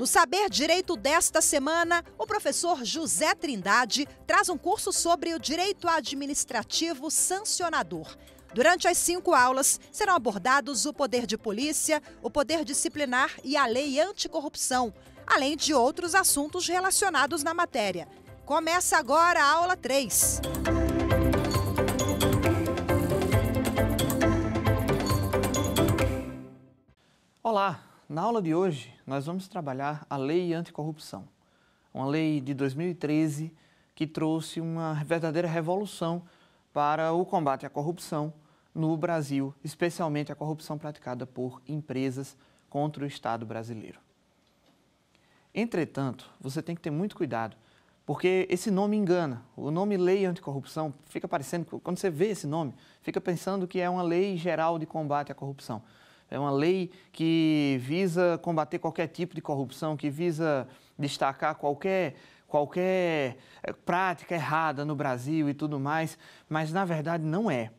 No Saber Direito desta semana, o professor José Trindade traz um curso sobre o direito administrativo sancionador. Durante as 5 aulas, serão abordados o poder de polícia, o poder disciplinar e a lei anticorrupção, além de outros assuntos relacionados na matéria. Começa agora a aula 3. Olá! Na aula de hoje, nós vamos trabalhar a Lei Anticorrupção, uma lei de 2013 que trouxe uma verdadeira revolução para o combate à corrupção no Brasil, especialmente a corrupção praticada por empresas contra o Estado brasileiro. Entretanto, você tem que ter muito cuidado, porque esse nome engana. O nome Lei Anticorrupção fica parecendo, quando você vê esse nome, fica pensando que é uma lei geral de combate à corrupção. É uma lei que visa combater qualquer tipo de corrupção, que visa destacar qualquer prática errada no Brasil e tudo mais, mas na verdade não é.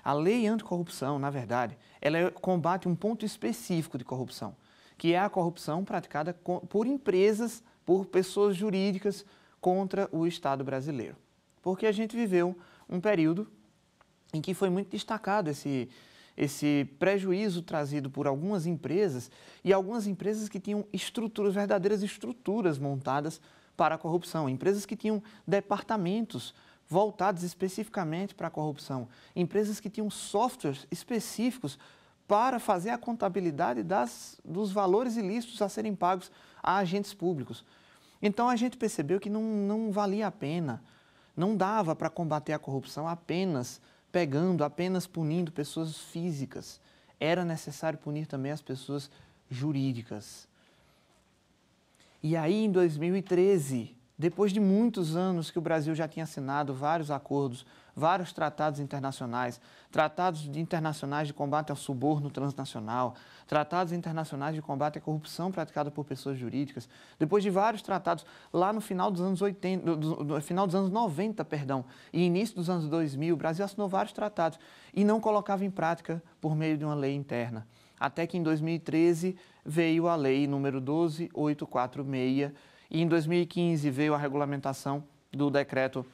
A lei anticorrupção, na verdade, ela combate um ponto específico de corrupção, que é a corrupção praticada por empresas, por pessoas jurídicas contra o Estado brasileiro. Porque a gente viveu um período em que foi muito destacado esse prejuízo trazido por algumas empresas e algumas empresas que tinham verdadeiras estruturas montadas para a corrupção, empresas que tinham departamentos voltados especificamente para a corrupção, empresas que tinham softwares específicos para fazer a contabilidade dos valores ilícitos a serem pagos a agentes públicos. Então a gente percebeu que não valia a pena, não dava para combater a corrupção apenas punindo pessoas físicas. Era necessário punir também as pessoas jurídicas. E aí, em 2013, depois de muitos anos que o Brasil já tinha assinado vários acordos, vários tratados internacionais de combate ao suborno transnacional, tratados internacionais de combate à corrupção praticada por pessoas jurídicas, depois de vários tratados lá no final dos anos 90, e início dos anos 2000, o Brasil assinou vários tratados e não colocava em prática por meio de uma lei interna. Até que em 2013 veio a lei número 12.846 e em 2015 veio a regulamentação do decreto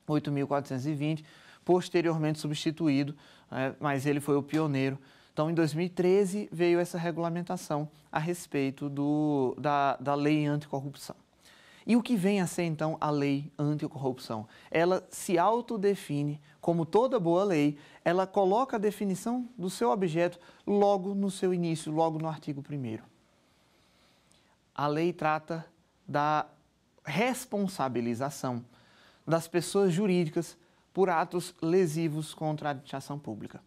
8.420, posteriormente substituído, mas ele foi o pioneiro. Então, em 2013, veio essa regulamentação a respeito da lei anticorrupção. E o que vem a ser, então, a lei anticorrupção? Ela se autodefine, como toda boa lei, ela coloca a definição do seu objeto logo no seu início, logo no artigo 1º. A lei trata da responsabilização das pessoas jurídicas por atos lesivos contra a administração pública.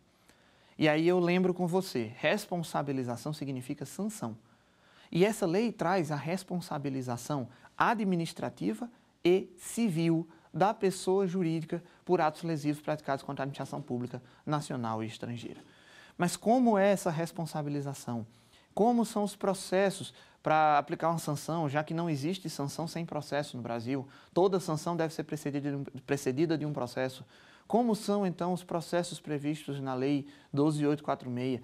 E aí eu lembro com você, responsabilização significa sanção. E essa lei traz a responsabilização administrativa e civil da pessoa jurídica por atos lesivos praticados contra a administração pública nacional e estrangeira. Mas como é essa responsabilização? Como são os processos para aplicar uma sanção, já que não existe sanção sem processo no Brasil? Toda sanção deve ser precedida de um processo. Como são, então, os processos previstos na Lei 12.846?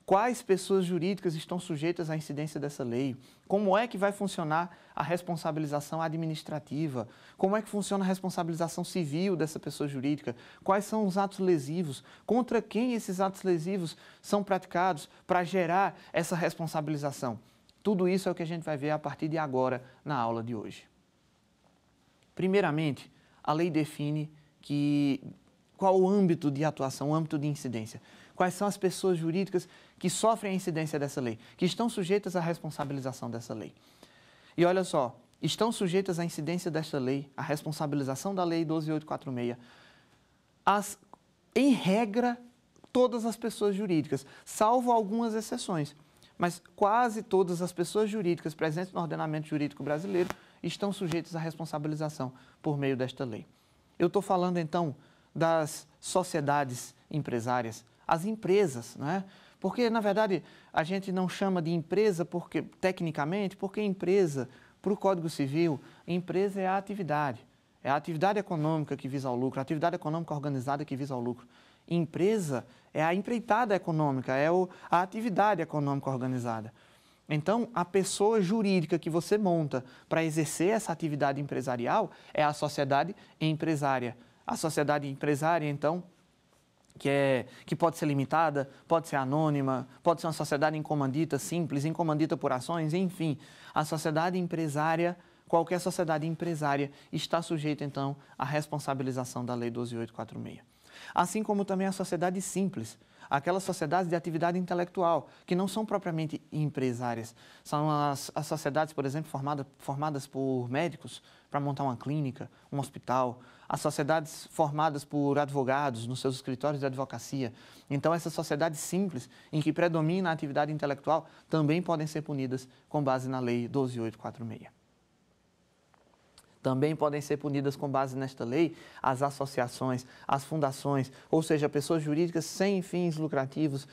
Quais pessoas jurídicas estão sujeitas à incidência dessa lei? Como é que vai funcionar a responsabilização administrativa? Como é que funciona a responsabilização civil dessa pessoa jurídica? Quais são os atos lesivos? Contra quem esses atos lesivos são praticados para gerar essa responsabilização? Tudo isso é o que a gente vai ver a partir de agora na aula de hoje. Primeiramente, a lei define qual o âmbito de atuação, o âmbito de incidência. Quais são as pessoas jurídicas que sofrem a incidência dessa lei, que estão sujeitas à responsabilização dessa lei. E olha só, estão sujeitas à incidência desta lei, à responsabilização da Lei 12.846, em regra, todas as pessoas jurídicas, salvo algumas exceções. Mas quase todas as pessoas jurídicas presentes no ordenamento jurídico brasileiro estão sujeitas à responsabilização por meio desta lei. Eu estou falando, então, das sociedades empresárias, as empresas, não é? Porque, na verdade, a gente não chama de empresa tecnicamente, porque empresa, para o Código Civil, empresa é a atividade. É a atividade econômica que visa ao lucro, a atividade econômica organizada que visa ao lucro. Empresa é a empreitada econômica, a atividade econômica organizada. Então, a pessoa jurídica que você monta para exercer essa atividade empresarial é a sociedade empresária. A sociedade empresária, então, que pode ser limitada, pode ser anônima, pode ser uma sociedade incomandita simples, incomandita por ações, enfim. A sociedade empresária, qualquer sociedade empresária, está sujeita, então, à responsabilização da Lei 12.846. Assim como também a sociedade simples, aquelas sociedades de atividade intelectual, que não são propriamente empresárias. São as sociedades, por exemplo, formadas por médicos para montar uma clínica, um hospital, as sociedades formadas por advogados nos seus escritórios de advocacia. Então, essas sociedades simples, em que predomina a atividade intelectual, também podem ser punidas com base na Lei 12.846. Também podem ser punidas com base nesta lei as associações, as fundações, ou seja, pessoas jurídicas sem fins lucrativos,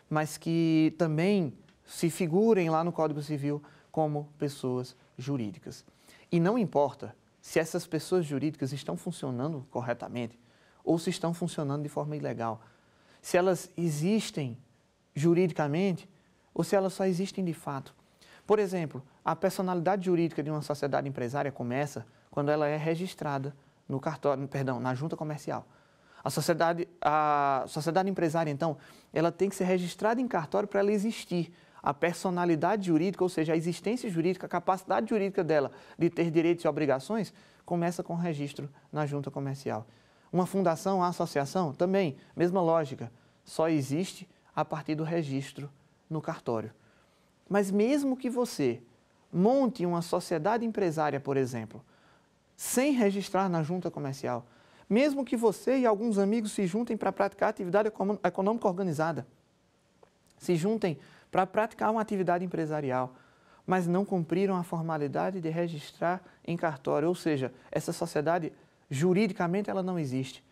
mas que também se figurem lá no Código Civil como pessoas jurídicas. E não importa se essas pessoas jurídicas estão funcionando corretamente ou se estão funcionando de forma ilegal, se elas existem juridicamente ou se elas só existem de fato. Por exemplo, a personalidade jurídica de uma sociedade empresária começa quando ela é registrada no cartório, na junta comercial. A sociedade empresária, então, ela tem que ser registrada em cartório para ela existir. A personalidade jurídica, ou seja, a existência jurídica, a capacidade jurídica dela de ter direitos e obrigações, começa com o registro na junta comercial. Uma fundação, uma associação, também, mesma lógica, só existe a partir do registro no cartório. Mas mesmo que você monte uma sociedade empresária, por exemplo, sem registrar na junta comercial, mesmo que você e alguns amigos se juntem para praticar atividade econômica organizada, se juntem para praticar uma atividade empresarial, mas não cumpriram a formalidade de registrar em cartório, ou seja, essa sociedade, juridicamente, ela não existe,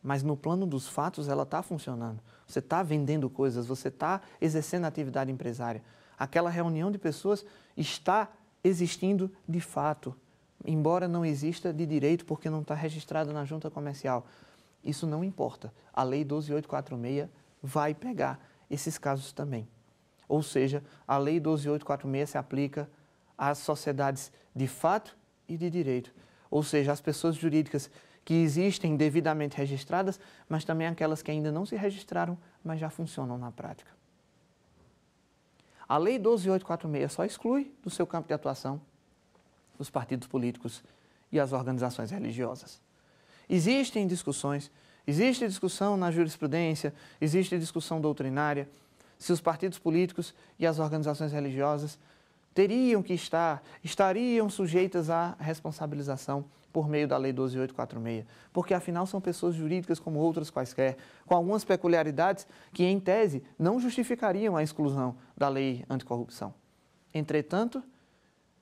mas no plano dos fatos ela está funcionando. Você está vendendo coisas, você está exercendo atividade empresária. Aquela reunião de pessoas está existindo de fato, embora não exista de direito porque não está registrada na junta comercial. Isso não importa. A Lei 12.846 vai pegar esses casos também. Ou seja, a Lei 12.846 se aplica às sociedades de fato e de direito. Ou seja, às pessoas jurídicas que existem devidamente registradas, mas também aquelas que ainda não se registraram, mas já funcionam na prática. A Lei 12.846 só exclui do seu campo de atuação os partidos políticos e as organizações religiosas. Existem discussões, existe discussão na jurisprudência, existe discussão doutrinária, se os partidos políticos e as organizações religiosas estariam sujeitas à responsabilização por meio da Lei 12.846, porque afinal são pessoas jurídicas como outras quaisquer, com algumas peculiaridades que, em tese, não justificariam a exclusão da lei anticorrupção. Entretanto,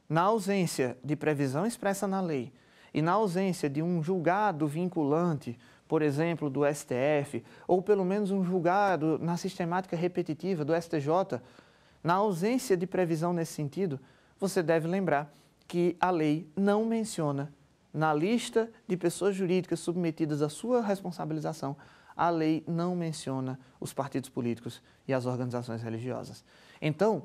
na ausência de previsão expressa na lei e na ausência de um julgado vinculante, por exemplo, do STF, ou pelo menos um julgado na sistemática repetitiva do STJ, na ausência de previsão nesse sentido, você deve lembrar que a lei não menciona, na lista de pessoas jurídicas submetidas à sua responsabilização, a lei não menciona os partidos políticos e as organizações religiosas. Então,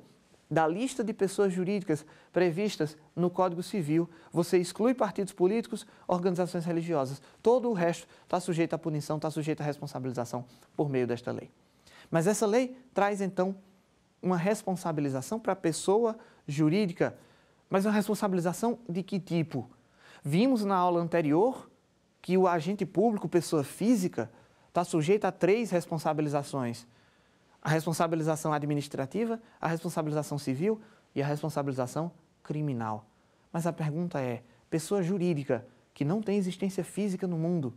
da lista de pessoas jurídicas previstas no Código Civil, você exclui partidos políticos, organizações religiosas. Todo o resto está sujeito à punição, está sujeito à responsabilização por meio desta lei. Mas essa lei traz, então, uma responsabilização para a pessoa jurídica, mas uma responsabilização de que tipo? Vimos na aula anterior que o agente público, pessoa física, está sujeito a 3 responsabilizações. A responsabilização administrativa, a responsabilização civil e a responsabilização criminal. Mas a pergunta é, pessoa jurídica que não tem existência física no mundo,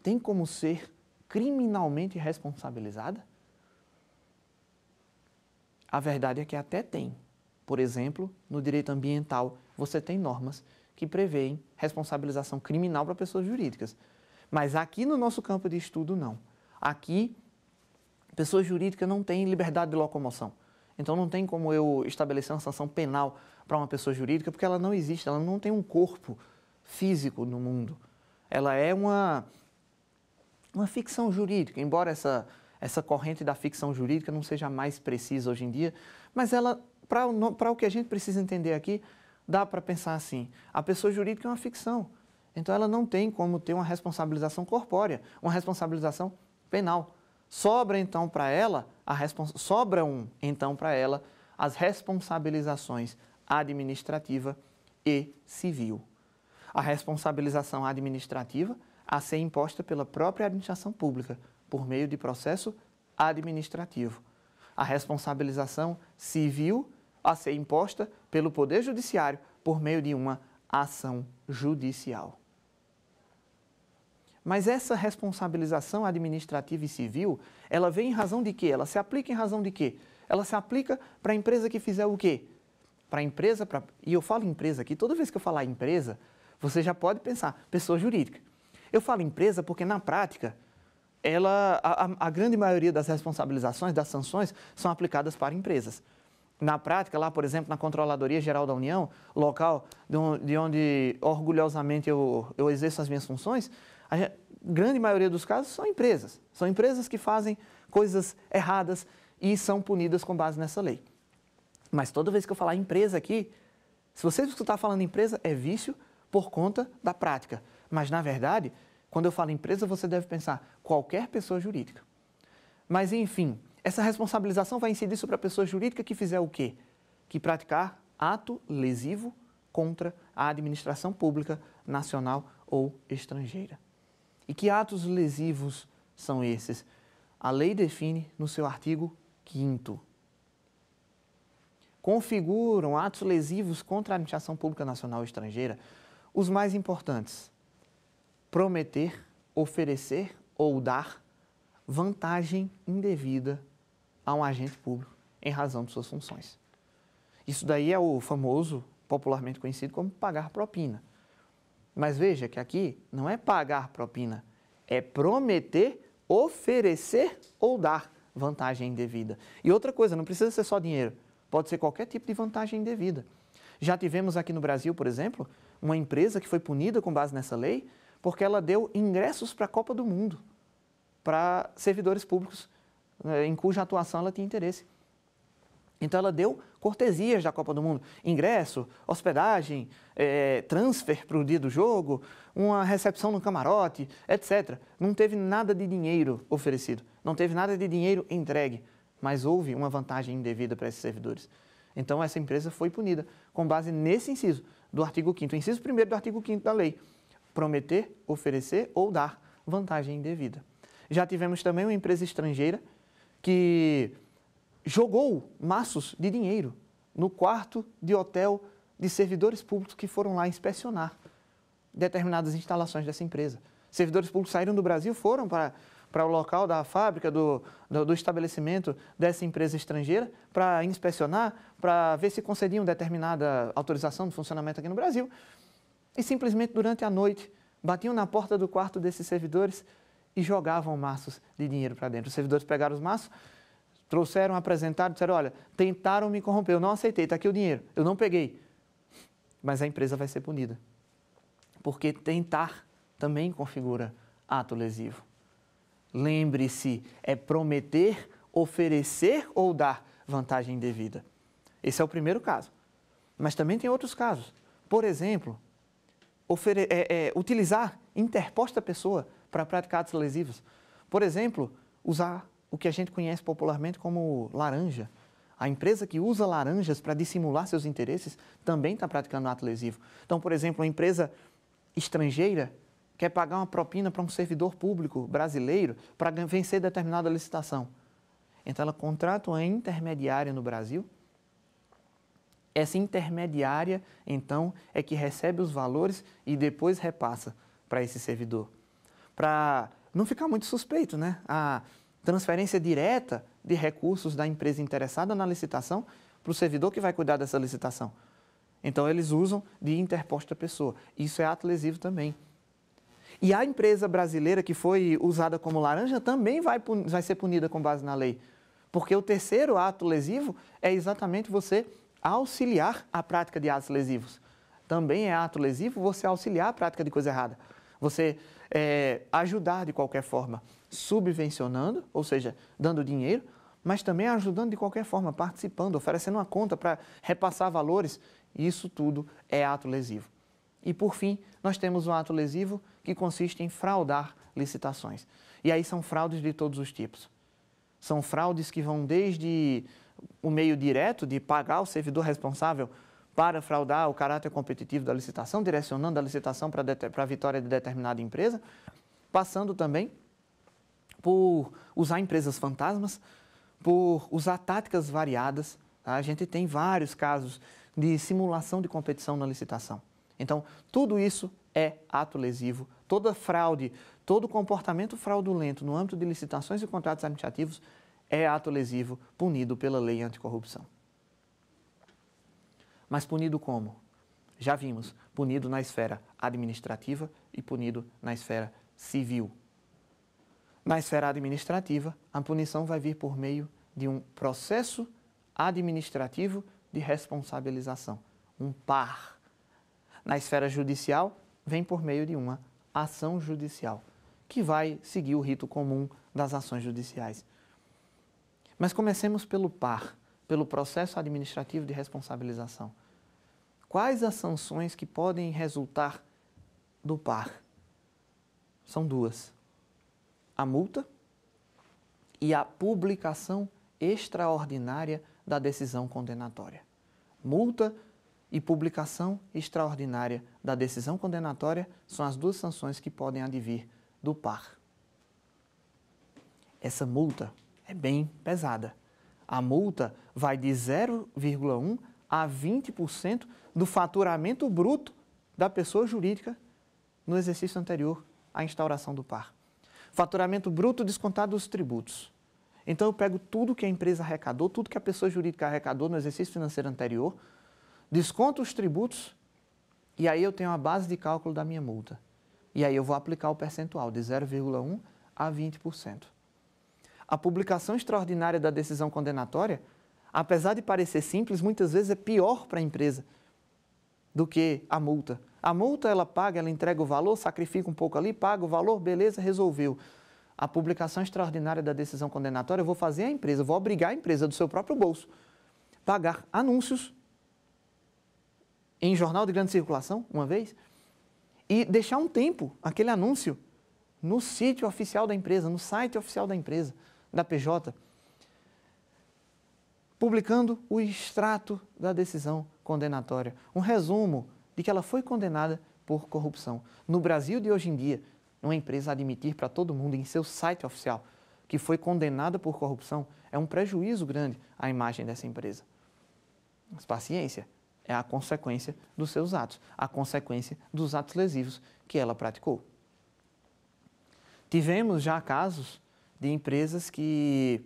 tem como ser criminalmente responsabilizada? A verdade é que até tem. Por exemplo, no direito ambiental, você tem normas que prevêem responsabilização criminal para pessoas jurídicas. Mas aqui no nosso campo de estudo, não. Aqui, pessoa jurídica não tem liberdade de locomoção. Então, não tem como eu estabelecer uma sanção penal para uma pessoa jurídica, porque ela não existe, ela não tem um corpo físico no mundo. Ela é uma ficção jurídica, embora essa corrente da ficção jurídica não seja mais precisa hoje em dia, mas ela para o que a gente precisa entender aqui, dá para pensar assim, a pessoa jurídica é uma ficção, então ela não tem como ter uma responsabilização corpórea, uma responsabilização penal. Sobram então para ela as responsabilizações administrativa e civil. A responsabilização administrativa a ser imposta pela própria administração pública, por meio de processo administrativo. A responsabilização civil a ser imposta pelo Poder Judiciário, por meio de uma ação judicial. Mas essa responsabilização administrativa e civil, ela vem em razão de quê? Ela se aplica em razão de quê? Ela se aplica para a empresa que fizer o quê? Para a empresa, e eu falo empresa aqui, toda vez que eu falar empresa, você já pode pensar, pessoa jurídica. Eu falo empresa porque, na prática, a grande maioria das responsabilizações, das sanções, são aplicadas para empresas. Na prática, lá, por exemplo, na Controladoria Geral da União, local de onde orgulhosamente eu exerço as minhas funções, a grande maioria dos casos são empresas. São empresas que fazem coisas erradas e são punidas com base nessa lei. Mas toda vez que eu falar empresa aqui, se você escutar falando empresa, é vício por conta da prática. Mas, na verdade, quando eu falo empresa, você deve pensar qualquer pessoa jurídica. Mas, enfim, essa responsabilização vai incidir sobre a pessoa jurídica que fizer o quê? Que praticar ato lesivo contra a administração pública nacional ou estrangeira. E que atos lesivos são esses? A lei define no seu artigo 5º. Configuram atos lesivos contra a administração pública nacional ou estrangeira os mais importantes: prometer, oferecer ou dar vantagem indevida a um agente público em razão de suas funções. Isso daí é o famoso, popularmente conhecido como pagar propina. Mas veja que aqui não é pagar propina, é prometer, oferecer ou dar vantagem indevida. E outra coisa, não precisa ser só dinheiro, pode ser qualquer tipo de vantagem indevida. Já tivemos aqui no Brasil, por exemplo, uma empresa que foi punida com base nessa lei porque ela deu ingressos para a Copa do Mundo para servidores públicos em cuja atuação ela tinha interesse. Então, ela deu cortesias da Copa do Mundo, ingresso, hospedagem, transfer para o dia do jogo, uma recepção no camarote, etc. Não teve nada de dinheiro oferecido, não teve nada de dinheiro entregue, mas houve uma vantagem indevida para esses servidores. Então, essa empresa foi punida com base nesse inciso do artigo 5º, inciso 1º do artigo 5º da lei: prometer, oferecer ou dar vantagem indevida. Já tivemos também uma empresa estrangeira que jogou maços de dinheiro no quarto de hotel de servidores públicos que foram lá inspecionar determinadas instalações dessa empresa. Servidores públicos saíram do Brasil, foram para o local da fábrica, do estabelecimento dessa empresa estrangeira para inspecionar, para ver se concediam determinada autorização de funcionamento aqui no Brasil. E simplesmente durante a noite batiam na porta do quarto desses servidores e jogavam maços de dinheiro para dentro. Os servidores pegaram os maços, trouxeram, apresentaram, disseram: olha, tentaram me corromper, eu não aceitei, está aqui o dinheiro, eu não peguei. Mas a empresa vai ser punida, porque tentar também configura ato lesivo. Lembre-se, é prometer, oferecer ou dar vantagem indevida. Esse é o primeiro caso. Mas também tem outros casos. Por exemplo, utilizar interposta pessoa para praticar atos lesivos. Por exemplo, usar o que a gente conhece popularmente como laranja. A empresa que usa laranjas para dissimular seus interesses também está praticando ato lesivo. Então, por exemplo, uma empresa estrangeira quer pagar uma propina para um servidor público brasileiro para vencer determinada licitação. Então, ela contrata uma intermediária no Brasil. Essa intermediária, então, é que recebe os valores e depois repassa para esse servidor. Para não ficar muito suspeito, né? A transferência direta de recursos da empresa interessada na licitação para o servidor que vai cuidar dessa licitação. Então, eles usam de interposta pessoa. Isso é ato lesivo também. E a empresa brasileira que foi usada como laranja também vai ser punida com base na lei. Porque o terceiro ato lesivo é exatamente você auxiliar a prática de atos lesivos. Também é ato lesivo você auxiliar a prática de coisa errada. Você ajudar de qualquer forma, subvencionando, ou seja, dando dinheiro, mas também ajudando de qualquer forma, participando, oferecendo uma conta para repassar valores. Isso tudo é ato lesivo. E, por fim, nós temos o ato lesivo que consiste em fraudar licitações. E aí são fraudes de todos os tipos. São fraudes que vão desde o meio direto de pagar o servidor responsável para fraudar o caráter competitivo da licitação, direcionando a licitação para a vitória de determinada empresa, passando também por usar empresas fantasmas, por usar táticas variadas. Tá? A gente tem vários casos de simulação de competição na licitação. Então, tudo isso é ato lesivo. Toda fraude, todo comportamento fraudulento no âmbito de licitações e contratos administrativos é ato lesivo punido pela lei anticorrupção. Mas punido como? Já vimos, punido na esfera administrativa e punido na esfera civil. Na esfera administrativa, a punição vai vir por meio de um processo administrativo de responsabilização, um PAR. Na esfera judicial, vem por meio de uma ação judicial, que vai seguir o rito comum das ações judiciais. Mas comecemos pelo PAR, pelo processo administrativo de responsabilização. Quais as sanções que podem resultar do PAR? São duas: a multa e a publicação extraordinária da decisão condenatória. Multa e publicação extraordinária da decisão condenatória são as duas sanções que podem advir do PAR. Essa multa é bem pesada. A multa vai de 0,1% a 20% do faturamento bruto da pessoa jurídica no exercício anterior à instauração do PAR. Faturamento bruto descontado dos tributos. Então, eu pego tudo que a empresa arrecadou, tudo que a pessoa jurídica arrecadou no exercício financeiro anterior, desconto os tributos e aí eu tenho a base de cálculo da minha multa. E aí eu vou aplicar o percentual de 0,1% a 20%. A publicação extraordinária da decisão condenatória, apesar de parecer simples, muitas vezes é pior para a empresa do que a multa. A multa ela paga, ela entrega o valor, sacrifica um pouco ali, paga o valor, beleza, resolveu. A publicação extraordinária da decisão condenatória, eu vou fazer a empresa, vou obrigar a empresa do seu próprio bolso pagar anúncios em jornal de grande circulação, uma vez, e deixar um tempo aquele anúncio no sítio oficial da empresa, no site oficial da empresa, da PJ, publicando o extrato da decisão condenatória, um resumo de que ela foi condenada por corrupção. No Brasil de hoje em dia, uma empresa admitir para todo mundo em seu site oficial que foi condenada por corrupção é um prejuízo grande à imagem dessa empresa. Mas paciência, é a consequência dos seus atos, a consequência dos atos lesivos que ela praticou. Tivemos já casos de empresas que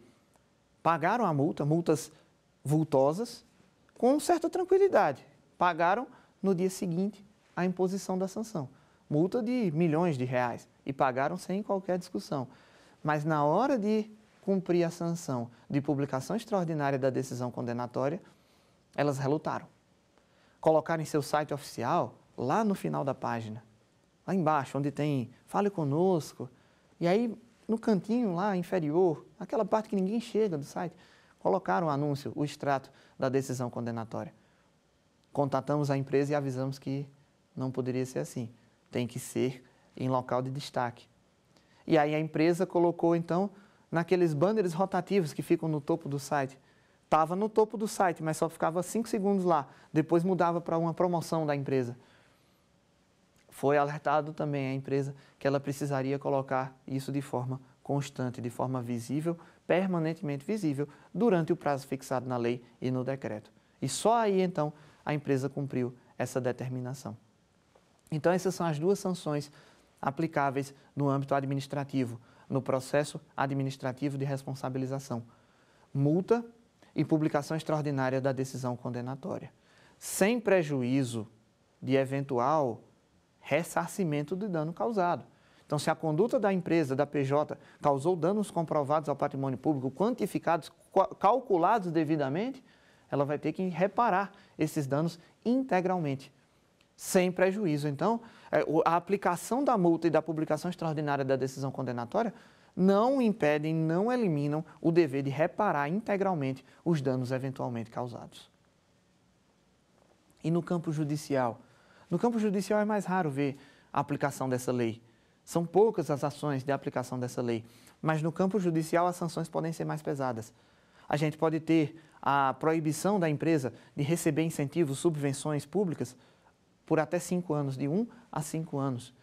pagaram a multa, multas vultosas, com certa tranquilidade. Pagaram no dia seguinte a imposição da sanção. Multa de milhões de reais e pagaram sem qualquer discussão. Mas na hora de cumprir a sanção de publicação extraordinária da decisão condenatória, elas relutaram. Colocaram em seu site oficial, lá no final da página, lá embaixo, onde tem Fale Conosco, e aí no cantinho lá inferior, aquela parte que ninguém chega do site, colocaram o anúncio, o extrato da decisão condenatória. Contatamos a empresa e avisamos que não poderia ser assim, tem que ser em local de destaque. E aí a empresa colocou então naqueles banners rotativos que ficam no topo do site. Estava no topo do site, mas só ficava 5 segundos lá. Depois mudava para uma promoção da empresa. Foi alertado também a empresa que ela precisaria colocar isso de forma constante, de forma visível, permanentemente visível, durante o prazo fixado na lei e no decreto. E só aí, então, a empresa cumpriu essa determinação. Então, essas são as duas sanções aplicáveis no âmbito administrativo, no processo administrativo de responsabilização. Multa e publicação extraordinária da decisão condenatória, sem prejuízo de eventual ressarcimento do dano causado. Então, se a conduta da empresa, da PJ, causou danos comprovados ao patrimônio público, quantificados, calculados devidamente, ela vai ter que reparar esses danos integralmente, sem prejuízo. Então, a aplicação da multa e da publicação extraordinária da decisão condenatória não impedem, não eliminam o dever de reparar integralmente os danos eventualmente causados. E no campo judicial? No campo judicial é mais raro ver a aplicação dessa lei. São poucas as ações de aplicação dessa lei, mas no campo judicial as sanções podem ser mais pesadas. A gente pode ter a proibição da empresa de receber incentivos, subvenções públicas por até 5 anos, de 1 a 5 anos.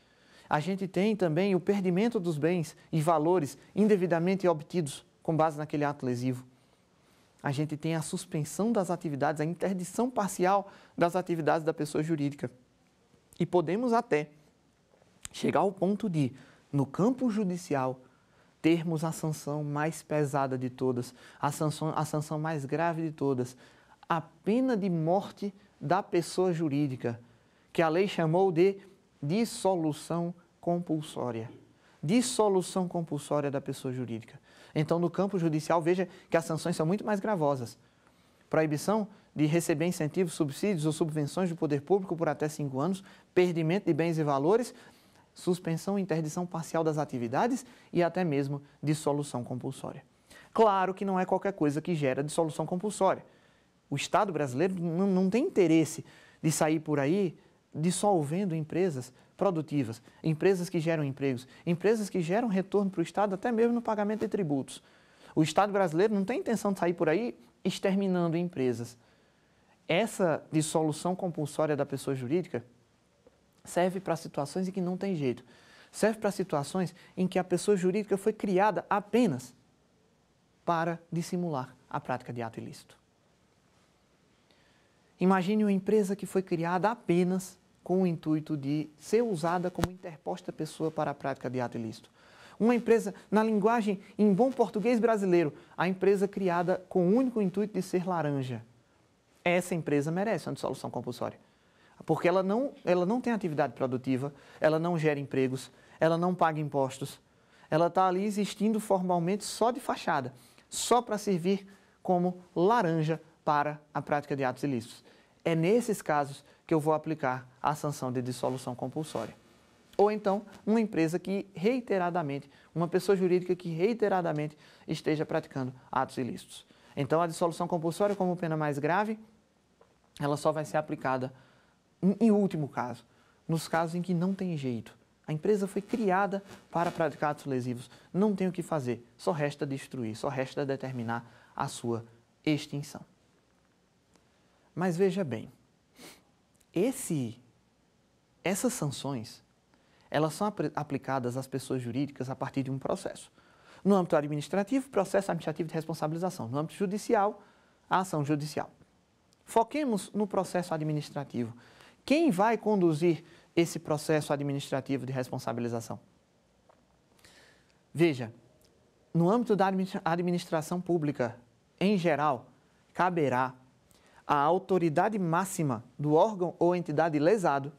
A gente tem também o perdimento dos bens e valores indevidamente obtidos com base naquele ato lesivo. A gente tem a suspensão das atividades, a interdição parcial das atividades da pessoa jurídica. E podemos até chegar ao ponto de, no campo judicial, termos a sanção mais pesada de todas, a sanção mais grave de todas, a pena de morte da pessoa jurídica, que a lei chamou de dissolução compulsória. Dissolução compulsória da pessoa jurídica. Então, no campo judicial, veja que as sanções são muito mais gravosas. Proibição de receber incentivos, subsídios ou subvenções do poder público por até 5 anos, perdimento de bens e valores, suspensão e interdição parcial das atividades e até mesmo dissolução compulsória. Claro que não é qualquer coisa que gera dissolução compulsória. O Estado brasileiro não tem interesse de sair por aí dissolvendo empresas produtivas, empresas que geram empregos, empresas que geram retorno para o Estado, até mesmo no pagamento de tributos. O Estado brasileiro não tem intenção de sair por aí exterminando empresas. Essa dissolução compulsória da pessoa jurídica serve para situações em que não tem jeito. Serve para situações em que a pessoa jurídica foi criada apenas para dissimular a prática de ato ilícito. Imagine uma empresa que foi criada apenas com o intuito de ser usada como interposta pessoa para a prática de ato ilícito. Uma empresa, na linguagem em bom português brasileiro, a empresa criada com o único intuito de ser laranja. Essa empresa merece uma dissolução compulsória, porque ela não tem atividade produtiva, ela não gera empregos, ela não paga impostos, ela está ali existindo formalmente só de fachada, só para servir como laranja para a prática de atos ilícitos. É nesses casos que eu vou aplicar a sanção de dissolução compulsória. Ou então, uma empresa que reiteradamente, uma pessoa jurídica que reiteradamente esteja praticando atos ilícitos. Então, a dissolução compulsória, como pena mais grave, ela só vai ser aplicada em último caso, nos casos em que não tem jeito. A empresa foi criada para praticar atos lesivos, não tem o que fazer, só resta destruir, só resta determinar a sua extinção. Mas veja bem, essas sanções, elas são aplicadas às pessoas jurídicas a partir de um processo. No âmbito administrativo, processo administrativo de responsabilização. No âmbito judicial, a ação judicial. Foquemos no processo administrativo. Quem vai conduzir esse processo administrativo de responsabilização? Veja, no âmbito da administração pública, em geral, caberá à autoridade máxima do órgão ou entidade lesado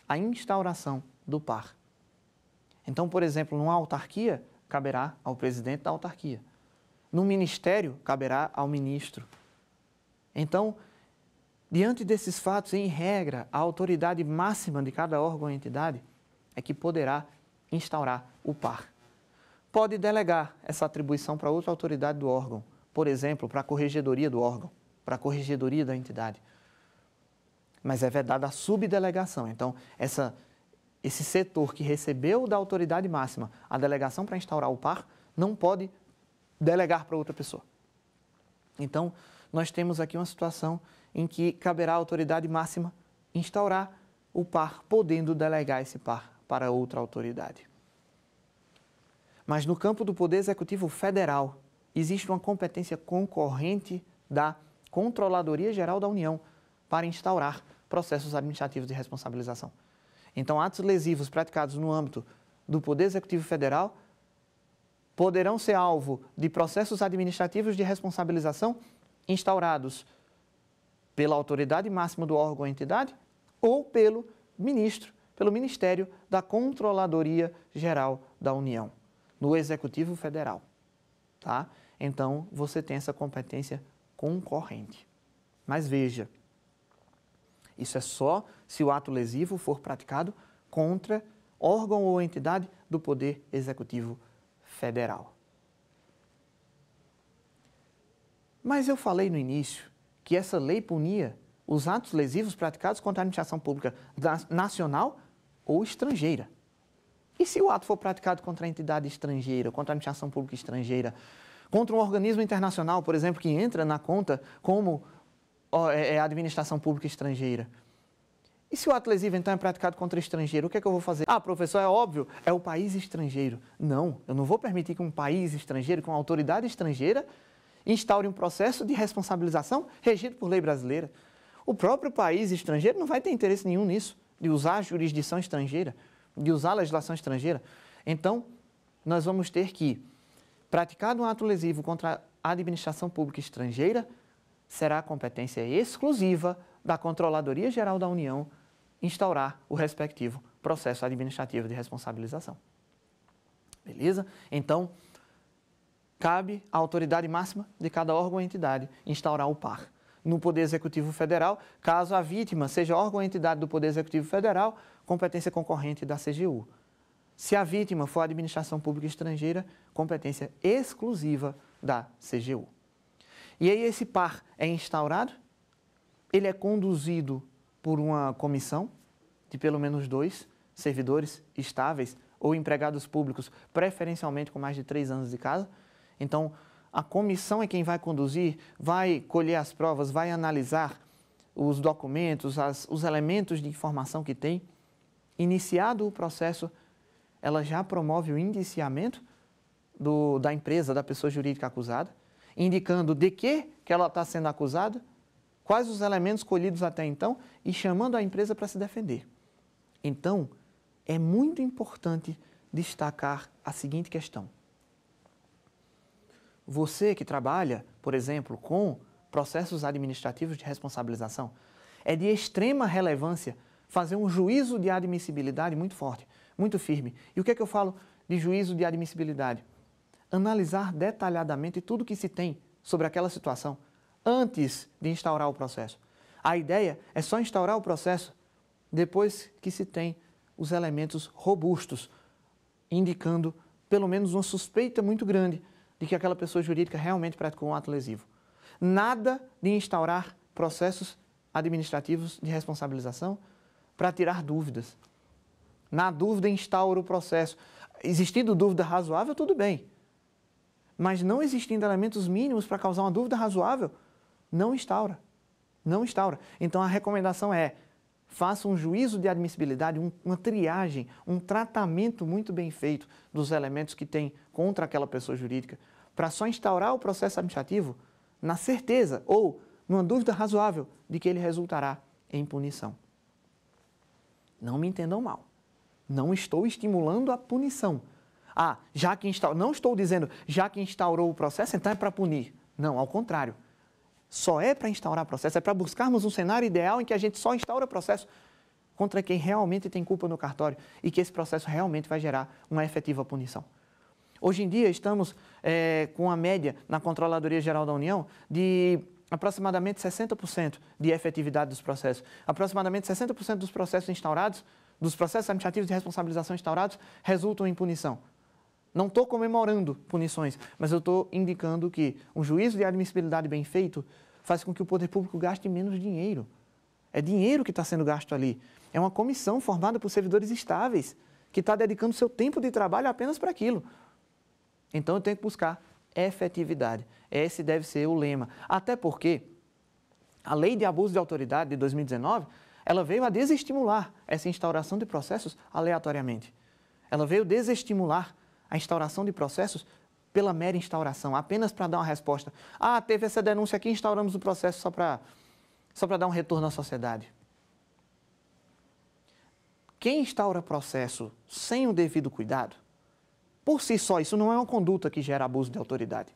a instauração do par. Então, por exemplo, numa autarquia, caberá ao presidente da autarquia. No ministério, caberá ao ministro. Então, diante desses fatos, em regra, a autoridade máxima de cada órgão ou entidade é que poderá instaurar o par. Pode delegar essa atribuição para outra autoridade do órgão, por exemplo, para a corregedoria do órgão, para a corregedoria da entidade. Mas é vedada a subdelegação. Então, esse setor que recebeu da autoridade máxima a delegação para instaurar o par, não pode delegar para outra pessoa. Então, nós temos aqui uma situação em que caberá à autoridade máxima instaurar o par, podendo delegar esse par para outra autoridade. Mas no campo do Poder Executivo Federal, existe uma competência concorrente da Controladoria Geral da União para instaurar processos administrativos de responsabilização. Então, atos lesivos praticados no âmbito do Poder Executivo Federal poderão ser alvo de processos administrativos de responsabilização instaurados pela autoridade máxima do órgão ou entidade ou pelo Ministério da Controladoria Geral da União, no Executivo Federal. Tá? Então, você tem essa competência concorrente. Mas veja, isso é só se o ato lesivo for praticado contra órgão ou entidade do Poder Executivo federal. Mas eu falei no início que essa lei punia os atos lesivos praticados contra a administração pública nacional ou estrangeira. E se o ato for praticado contra a entidade estrangeira, contra a administração pública estrangeira, contra um organismo internacional, por exemplo, que entra na conta como a administração pública estrangeira? E se o ato lesivo, então, é praticado contra estrangeiro, o que é que eu vou fazer? Ah, professor, é óbvio, é o país estrangeiro. Não, eu não vou permitir que um país estrangeiro, com uma autoridade estrangeira, instaure um processo de responsabilização regido por lei brasileira. O próprio país estrangeiro não vai ter interesse nenhum nisso, de usar a jurisdição estrangeira, de usar a legislação estrangeira. Então, nós vamos ter que, praticado um ato lesivo contra a administração pública estrangeira, será a competência exclusiva da Controladoria Geral da União instaurar o respectivo processo administrativo de responsabilização. Beleza? Então, cabe à autoridade máxima de cada órgão ou entidade instaurar o par. No Poder Executivo Federal, caso a vítima seja órgão ou entidade do Poder Executivo Federal, competência concorrente da CGU. Se a vítima for a administração pública estrangeira, competência exclusiva da CGU. E aí esse par é instaurado, ele é conduzido por uma comissão de pelo menos 2 servidores estáveis ou empregados públicos, preferencialmente com mais de 3 anos de casa. Então, a comissão é quem vai conduzir, vai colher as provas, vai analisar os documentos, os elementos de informação que tem. Iniciado o processo, ela já promove o indiciamento da empresa, da pessoa jurídica acusada, indicando de que ela está sendo acusada, quais os elementos colhidos até então e chamando a empresa para se defender. Então, é muito importante destacar a seguinte questão. Você que trabalha, por exemplo, com processos administrativos de responsabilização, é de extrema relevância fazer um juízo de admissibilidade muito forte, muito firme. E o que é que eu falo de juízo de admissibilidade? Analisar detalhadamente tudo que se tem sobre aquela situação antes de instaurar o processo. A ideia é só instaurar o processo depois que se tem os elementos robustos, indicando pelo menos uma suspeita muito grande de que aquela pessoa jurídica realmente praticou um ato lesivo. Nada de instaurar processos administrativos de responsabilização para tirar dúvidas. Na dúvida, instaura o processo. Existindo dúvida razoável, tudo bem. Mas não existindo elementos mínimos para causar uma dúvida razoável, não instaura. Não instaura. Então, a recomendação é, faça um juízo de admissibilidade, uma triagem, um tratamento muito bem feito dos elementos que tem contra aquela pessoa jurídica, para só instaurar o processo administrativo na certeza ou numa dúvida razoável de que ele resultará em punição. Não me entendam mal. Não estou estimulando a punição. Não estou dizendo, já que instaurou o processo, então é para punir. Não, ao contrário. Só é para instaurar processo, é para buscarmos um cenário ideal em que a gente só instaura processo contra quem realmente tem culpa no cartório e que esse processo realmente vai gerar uma efetiva punição. Hoje em dia, estamos com a média na Controladoria Geral da União de aproximadamente 60% de efetividade dos processos. Aproximadamente 60% dos processos instaurados, dos processos administrativos de responsabilização instaurados, resultam em punição. Não estou comemorando punições, mas eu estou indicando que um juízo de admissibilidade bem feito faz com que o poder público gaste menos dinheiro. É dinheiro que está sendo gasto ali. É uma comissão formada por servidores estáveis, que está dedicando seu tempo de trabalho apenas para aquilo. Então, eu tenho que buscar efetividade. Esse deve ser o lema. Até porque a Lei de Abuso de Autoridade de 2019, ela veio a desestimular essa instauração de processos aleatoriamente. Ela veio desestimular a instauração de processos pela mera instauração, apenas para dar uma resposta. Teve essa denúncia aqui, instauramos o processo só para dar um retorno à sociedade. Quem instaura processo sem o devido cuidado, por si só, isso não é uma conduta que gera abuso de autoridade.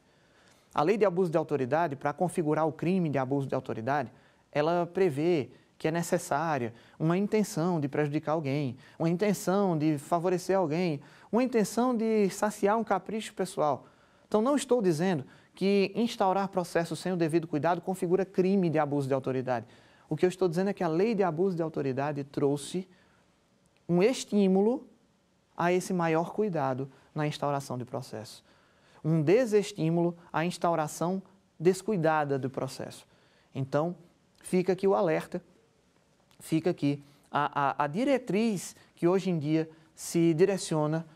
A Lei de Abuso de Autoridade, para configurar o crime de abuso de autoridade, ela prevê que é necessária uma intenção de prejudicar alguém, uma intenção de favorecer alguém, uma intenção de saciar um capricho pessoal. Então, não estou dizendo que instaurar processo sem o devido cuidado configura crime de abuso de autoridade. O que eu estou dizendo é que a Lei de Abuso de Autoridade trouxe um estímulo a esse maior cuidado na instauração do processo. Um desestímulo à instauração descuidada do processo. Então, fica aqui o alerta, fica aqui a diretriz que hoje em dia se direciona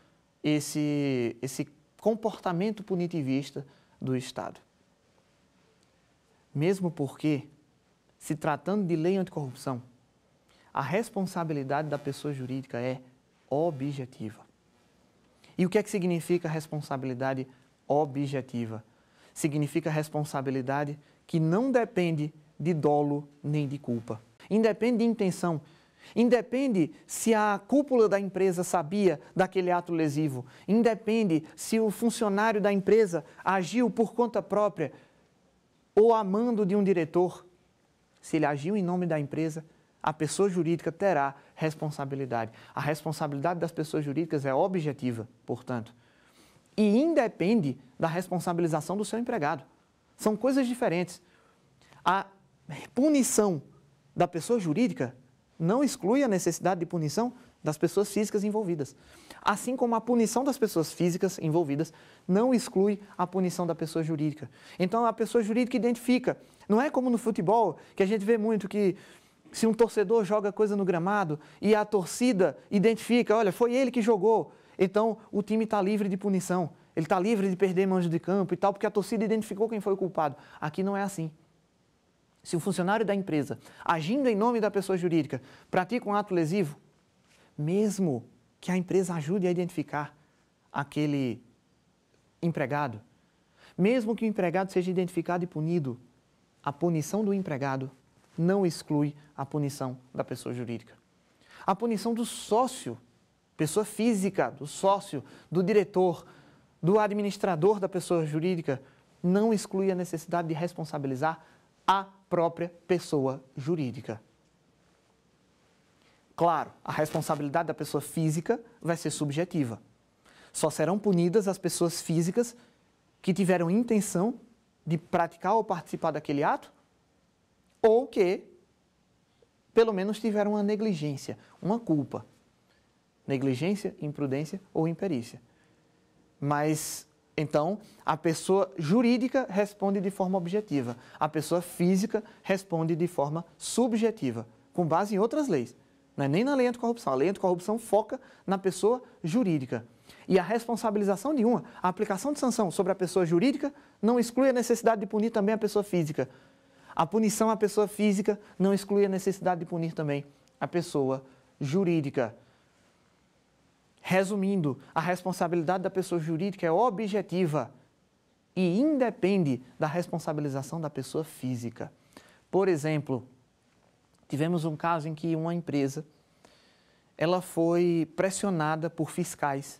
esse comportamento punitivista do Estado. Mesmo porque, se tratando de lei anticorrupção, a responsabilidade da pessoa jurídica é objetiva. E o que é que significa responsabilidade objetiva? Significa responsabilidade que não depende de dolo nem de culpa. Independe de intenção. Independe se a cúpula da empresa sabia daquele ato lesivo. Independe se o funcionário da empresa agiu por conta própria ou a mando de um diretor. Se ele agiu em nome da empresa, a pessoa jurídica terá responsabilidade. A responsabilidade das pessoas jurídicas é objetiva, portanto, e independe da responsabilização do seu empregado. São coisas diferentes. A punição da pessoa jurídica não exclui a necessidade de punição das pessoas físicas envolvidas. Assim como a punição das pessoas físicas envolvidas não exclui a punição da pessoa jurídica. Então, a pessoa jurídica identifica. Não é como no futebol, que a gente vê muito que se um torcedor joga coisa no gramado e a torcida identifica, olha, foi ele que jogou, então o time está livre de punição, ele está livre de perder manjo de campo e tal, porque a torcida identificou quem foi o culpado. Aqui não é assim. Se o funcionário da empresa, agindo em nome da pessoa jurídica, pratica um ato lesivo, mesmo que a empresa ajude a identificar aquele empregado, mesmo que o empregado seja identificado e punido, a punição do empregado não exclui a punição da pessoa jurídica. A punição do sócio, pessoa física, do sócio, do diretor, do administrador da pessoa jurídica, não exclui a necessidade de responsabilizar a própria pessoa jurídica. Claro, a responsabilidade da pessoa física vai ser subjetiva. Só serão punidas as pessoas físicas que tiveram intenção de praticar ou participar daquele ato ou que, pelo menos, tiveram uma negligência, uma culpa. Negligência, imprudência ou imperícia. Mas, então, a pessoa jurídica responde de forma objetiva. A pessoa física responde de forma subjetiva, com base em outras leis. Não é nem na lei anticorrupção. A lei anticorrupção foca na pessoa jurídica. E a responsabilização de uma, a aplicação de sanção sobre a pessoa jurídica, não exclui a necessidade de punir também a pessoa física. A punição à pessoa física não exclui a necessidade de punir também a pessoa jurídica. Resumindo, a responsabilidade da pessoa jurídica é objetiva e independe da responsabilização da pessoa física. Por exemplo, tivemos um caso em que uma empresa ela foi pressionada por fiscais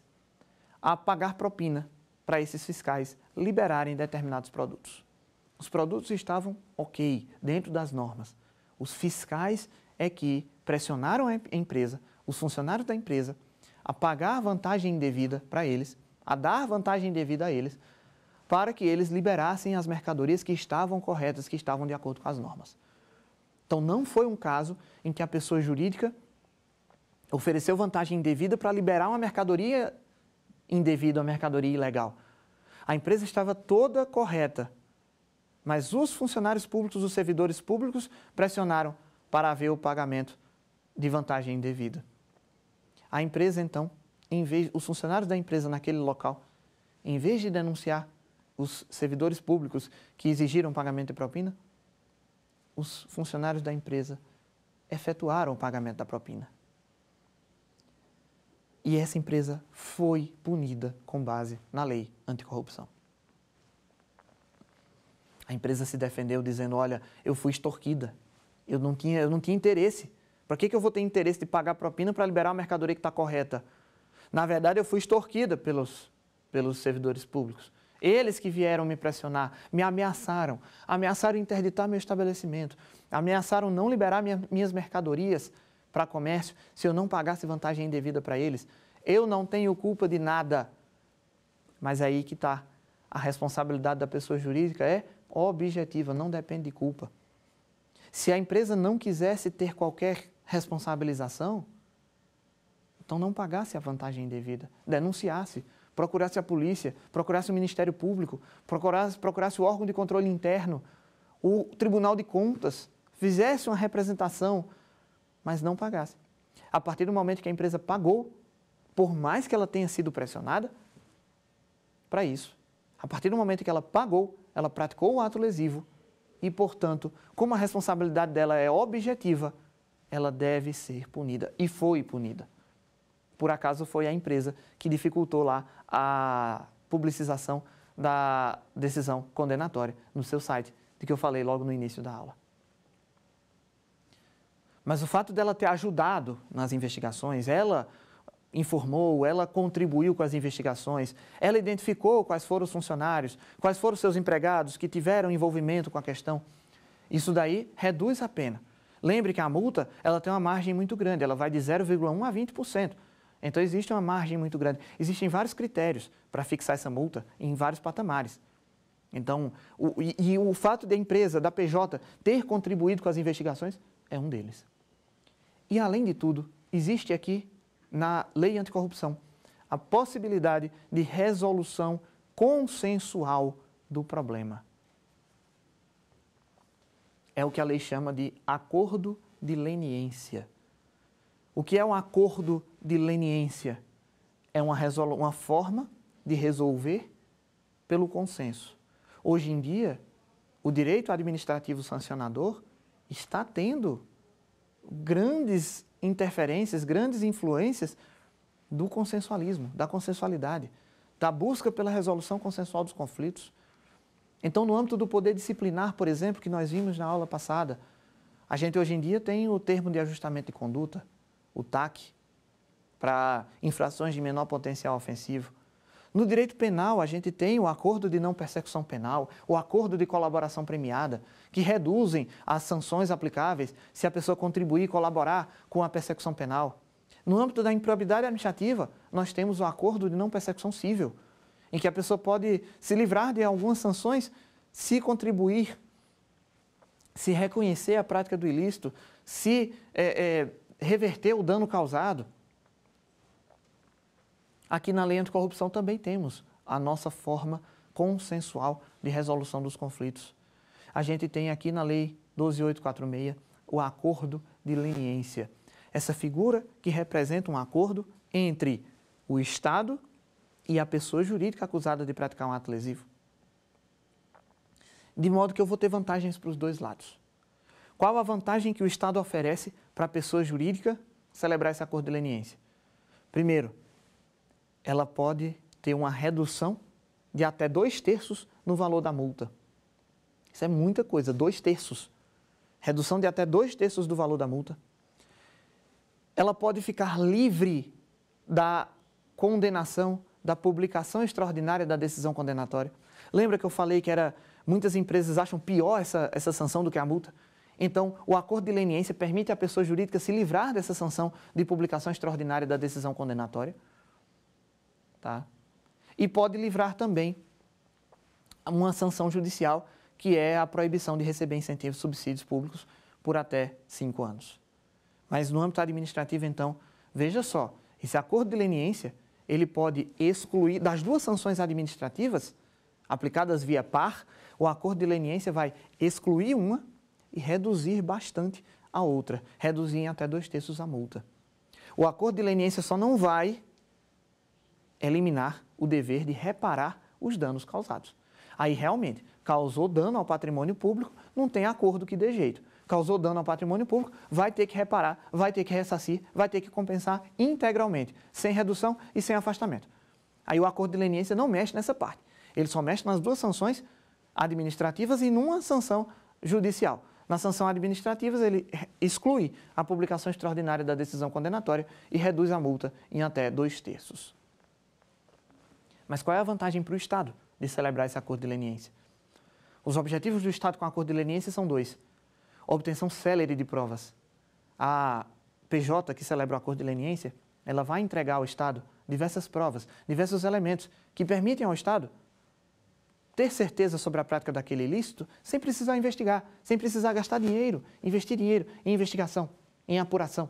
a pagar propina para esses fiscais liberarem determinados produtos. Os produtos estavam ok, dentro das normas. Os fiscais é que pressionaram a empresa, os funcionários da empresa, a pagar vantagem indevida para eles, a dar vantagem indevida a eles, para que eles liberassem as mercadorias que estavam corretas, que estavam de acordo com as normas. Então, não foi um caso em que a pessoa jurídica ofereceu vantagem indevida para liberar uma mercadoria indevida, uma mercadoria ilegal. A empresa estava toda correta, mas os funcionários públicos, os servidores públicos, pressionaram para haver o pagamento de vantagem indevida. A empresa, então, os funcionários da empresa naquele local, em vez de denunciar os servidores públicos que exigiram pagamento de propina, os funcionários da empresa efetuaram o pagamento da propina. E essa empresa foi punida com base na lei anticorrupção. A empresa se defendeu dizendo, olha, eu fui extorquida, eu não tinha interesse. Para que eu vou ter interesse de pagar propina para liberar a mercadoria que está correta? Na verdade, eu fui extorquida pelos servidores públicos. Eles que vieram me pressionar, me ameaçaram interditar meu estabelecimento, ameaçaram não liberar minhas mercadorias para comércio se eu não pagasse vantagem indevida para eles. Eu não tenho culpa de nada. Mas aí que está. A responsabilidade da pessoa jurídica é objetiva, não depende de culpa. Se a empresa não quisesse ter qualquer responsabilização, então não pagasse a vantagem indevida, denunciasse, procurasse a polícia, procurasse o Ministério Público, procurasse o órgão de controle interno, o Tribunal de Contas, fizesse uma representação, mas não pagasse. A partir do momento que a empresa pagou, por mais que ela tenha sido pressionada para isso, a partir do momento que ela pagou, ela praticou o ato lesivo e, portanto, como a responsabilidade dela é objetiva, ela deve ser punida e foi punida. Por acaso foi a empresa que dificultou lá a publicização da decisão condenatória no seu site, de que eu falei logo no início da aula. Mas o fato dela ter ajudado nas investigações, ela informou, ela contribuiu com as investigações, ela identificou quais foram os funcionários, quais foram os seus empregados que tiveram envolvimento com a questão. Isso daí reduz a pena. Lembre que a multa ela tem uma margem muito grande, ela vai de 0,1% a 20%. Então, existe uma margem muito grande. Existem vários critérios para fixar essa multa em vários patamares. Então, o fato da empresa, da PJ, ter contribuído com as investigações é um deles. E, além de tudo, existe aqui, na lei anticorrupção, a possibilidade de resolução consensual do problema. É o que a lei chama de acordo de leniência. O que é um acordo de leniência? É uma forma de resolver pelo consenso. Hoje em dia, o direito administrativo sancionador está tendo grandes interferências, grandes influências do consensualismo, da consensualidade, da busca pela resolução consensual dos conflitos. Então, no âmbito do poder disciplinar, por exemplo, que nós vimos na aula passada, a gente hoje em dia tem o termo de ajustamento de conduta, o TAC, para infrações de menor potencial ofensivo. No direito penal, a gente tem o acordo de não persecução penal, o acordo de colaboração premiada, que reduzem as sanções aplicáveis se a pessoa contribuir e colaborar com a persecução penal. No âmbito da improbidade administrativa, nós temos o acordo de não persecução civil, em que a pessoa pode se livrar de algumas sanções se contribuir, se reconhecer a prática do ilícito, se reverter o dano causado. Aqui na lei anticorrupção também temos a nossa forma consensual de resolução dos conflitos. A gente tem aqui na lei 12.846 o acordo de leniência. Essa figura que representa um acordo entre o Estado e a pessoa jurídica acusada de praticar um ato lesivo. De modo que eu vou ter vantagens para os dois lados. Qual a vantagem que o Estado oferece para a pessoa jurídica celebrar esse acordo de leniência? Primeiro, ela pode ter uma redução de até 2/3 no valor da multa. Isso é muita coisa, 2/3. Redução de até 2/3 do valor da multa. Ela pode ficar livre da condenação, da publicação extraordinária da decisão condenatória. Lembra que eu falei que muitas empresas acham pior essa sanção do que a multa? Então, o acordo de leniência permite à pessoa jurídica se livrar dessa sanção de publicação extraordinária da decisão condenatória. Tá? E pode livrar também uma sanção judicial, que é a proibição de receber incentivos e subsídios públicos por até 5 anos. Mas no âmbito administrativo, então, veja só, esse acordo de leniência, ele pode excluir, das duas sanções administrativas aplicadas via par, o acordo de leniência vai excluir uma e reduzir bastante a outra, reduzir em até 2/3 a multa. O acordo de leniência só não vai eliminar o dever de reparar os danos causados. Aí, realmente, causou dano ao patrimônio público, não tem acordo que dê jeito. Causou dano ao patrimônio público, vai ter que reparar, vai ter que ressarcir, vai ter que compensar integralmente, sem redução e sem afastamento. Aí o acordo de leniência não mexe nessa parte. Ele só mexe nas duas sanções administrativas e numa sanção judicial. Nas sanções administrativas, ele exclui a publicação extraordinária da decisão condenatória e reduz a multa em até 2/3. Mas qual é a vantagem para o Estado de celebrar esse acordo de leniência? Os objetivos do Estado com o acordo de leniência são 2. Obtenção célere de provas. A PJ que celebra o acordo de leniência, ela vai entregar ao Estado diversas provas, diversos elementos que permitem ao Estado ter certeza sobre a prática daquele ilícito sem precisar investigar, sem precisar gastar dinheiro, investir dinheiro em investigação, em apuração.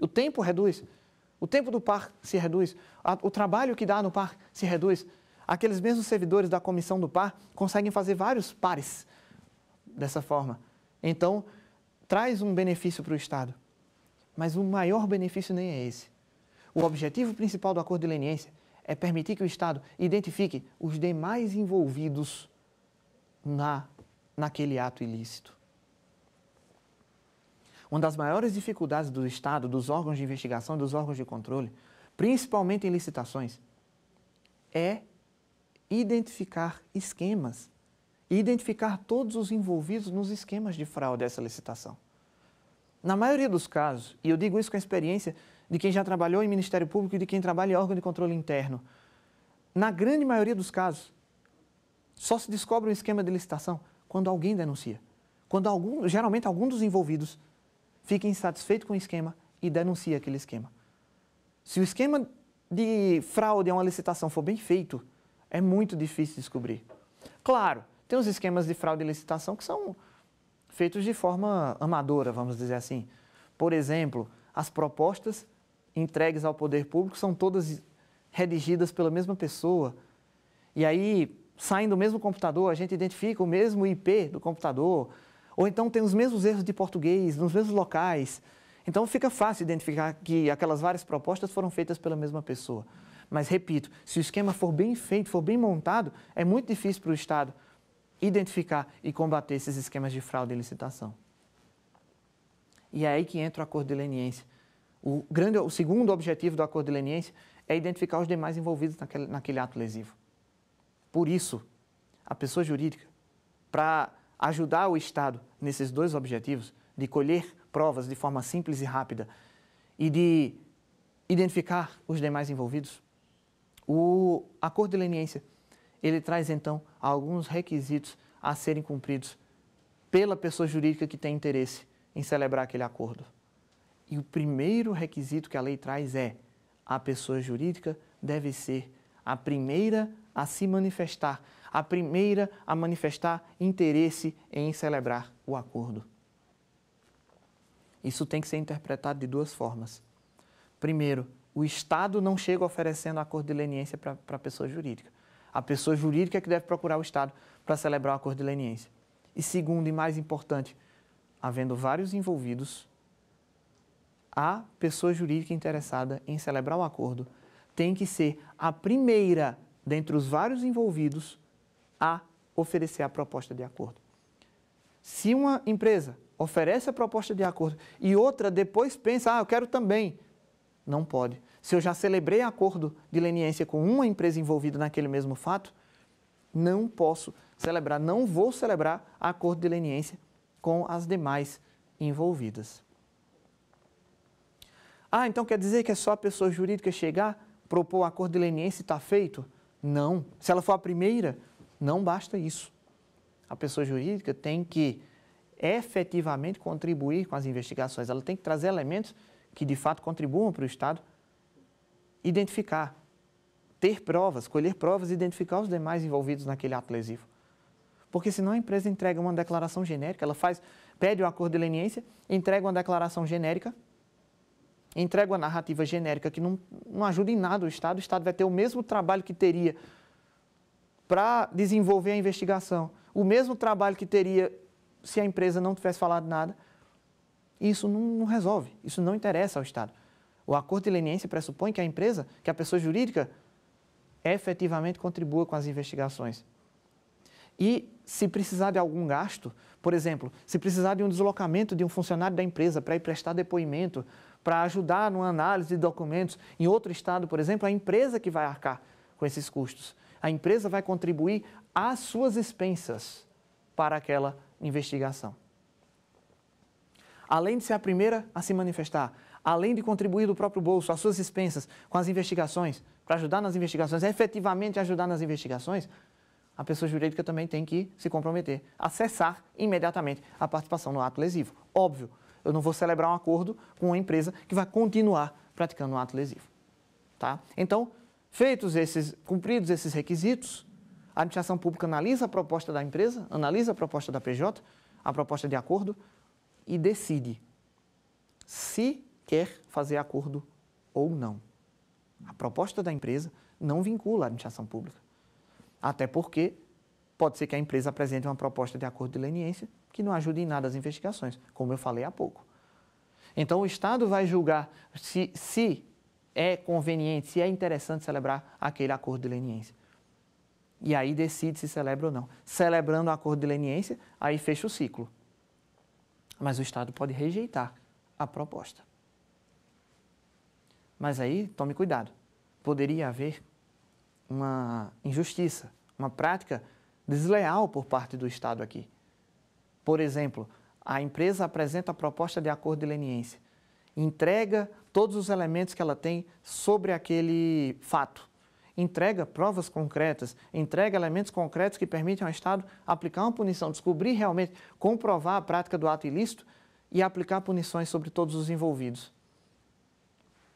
O tempo reduz, O tempo do par se reduz, o trabalho que dá no par se reduz. Aqueles mesmos servidores da comissão do par conseguem fazer vários pares dessa forma. Então, traz um benefício para o Estado. Mas o maior benefício nem é esse. O objetivo principal do acordo de leniência é permitir que o Estado identifique os demais envolvidos naquele ato ilícito. Uma das maiores dificuldades do Estado, dos órgãos de investigação, dos órgãos de controle, principalmente em licitações, é identificar esquemas, identificar todos os envolvidos nos esquemas de fraude dessa licitação. Na maioria dos casos, e eu digo isso com a experiência de quem já trabalhou em Ministério Público e de quem trabalha em órgão de controle interno, na grande maioria dos casos, só se descobre um esquema de licitação quando alguém denuncia. Quando geralmente algum dos envolvidos fica insatisfeito com o esquema e denuncia aquele esquema. Se o esquema de fraude a uma licitação for bem feito, é muito difícil descobrir. Claro, tem os esquemas de fraude e licitação que são feitos de forma amadora, vamos dizer assim. Por exemplo, as propostas entregues ao poder público são todas redigidas pela mesma pessoa. E aí, saem do mesmo computador, a gente identifica o mesmo IP do computador. Ou então tem os mesmos erros de português, nos mesmos locais. Então fica fácil identificar que aquelas várias propostas foram feitas pela mesma pessoa. Mas, repito, se o esquema for bem feito, for bem montado, é muito difícil para o Estado identificar e combater esses esquemas de fraude e licitação. E é aí que entra o acordo de leniência. O segundo objetivo do acordo de leniência é identificar os demais envolvidos naquele ato lesivo. Por isso, a pessoa jurídica, para ajudar o Estado nesses dois objetivos, de colher provas de forma simples e rápida e de identificar os demais envolvidos, o acordo de leniência, ele traz então alguns requisitos a serem cumpridos pela pessoa jurídica que tem interesse em celebrar aquele acordo. E o primeiro requisito que a lei traz é: a pessoa jurídica deve ser a primeira a se manifestar, a primeira a manifestar interesse em celebrar o acordo. Isso tem que ser interpretado de duas formas. Primeiro, o Estado não chega oferecendo acordo de leniência para a pessoa jurídica. A pessoa jurídica é que deve procurar o Estado para celebrar o acordo de leniência. E segundo e mais importante, havendo vários envolvidos, a pessoa jurídica interessada em celebrar o acordo tem que ser a primeira, dentre os vários envolvidos, a oferecer a proposta de acordo. Se uma empresa oferece a proposta de acordo e outra depois pensa, eu quero também, não pode. Se eu já celebrei acordo de leniência com uma empresa envolvida naquele mesmo fato, não posso celebrar, não vou celebrar acordo de leniência com as demais envolvidas. Então quer dizer que é só a pessoa jurídica chegar, propor o acordo de leniência e está feito? Não. Se ela for a primeira, não basta isso. A pessoa jurídica tem que efetivamente contribuir com as investigações. Ela tem que trazer elementos que de fato contribuam para o Estado, identificar, ter provas, colher provas e identificar os demais envolvidos naquele ato lesivo. Porque senão a empresa entrega uma declaração genérica, ela pede o acordo de leniência, entrega uma declaração genérica, entrega uma narrativa genérica que não ajuda em nada o Estado vai ter o mesmo trabalho que teria para desenvolver a investigação, o mesmo trabalho que teria se a empresa não tivesse falado nada. Isso não resolve, isso não interessa ao Estado. O acordo de leniência pressupõe que a empresa, que a pessoa jurídica, efetivamente contribua com as investigações. E se precisar de algum gasto, por exemplo, se precisar de um deslocamento de um funcionário da empresa para ir prestar depoimento, para ajudar numa análise de documentos em outro estado, por exemplo, a empresa que vai arcar com esses custos. A empresa vai contribuir às suas expensas para aquela investigação. Além de ser a primeira a se manifestar, além de contribuir do próprio bolso, às suas expensas, com as investigações, para ajudar nas investigações, efetivamente ajudar nas investigações, a pessoa jurídica também tem que se comprometer a cessar imediatamente a participação no ato lesivo. Óbvio, eu não vou celebrar um acordo com uma empresa que vai continuar praticando um ato lesivo. Tá? Então, cumpridos esses requisitos, a administração pública analisa a proposta da empresa, analisa a proposta da PJ, a proposta de acordo, e decide se quer fazer acordo ou não. A proposta da empresa não vincula a administração pública. Até porque pode ser que a empresa apresente uma proposta de acordo de leniência que não ajude em nada as investigações, como eu falei há pouco. Então, o Estado vai julgar se é conveniente, se é interessante celebrar aquele acordo de leniência. E aí decide se celebra ou não. Celebrando o acordo de leniência, aí fecha o ciclo. Mas o Estado pode rejeitar a proposta. Mas aí, tome cuidado, poderia haver uma injustiça, uma prática desleal por parte do Estado aqui. Por exemplo, a empresa apresenta a proposta de acordo de leniência, entrega todos os elementos que ela tem sobre aquele fato, entrega provas concretas, entrega elementos concretos que permitem ao Estado aplicar uma punição, descobrir realmente, comprovar a prática do ato ilícito e aplicar punições sobre todos os envolvidos.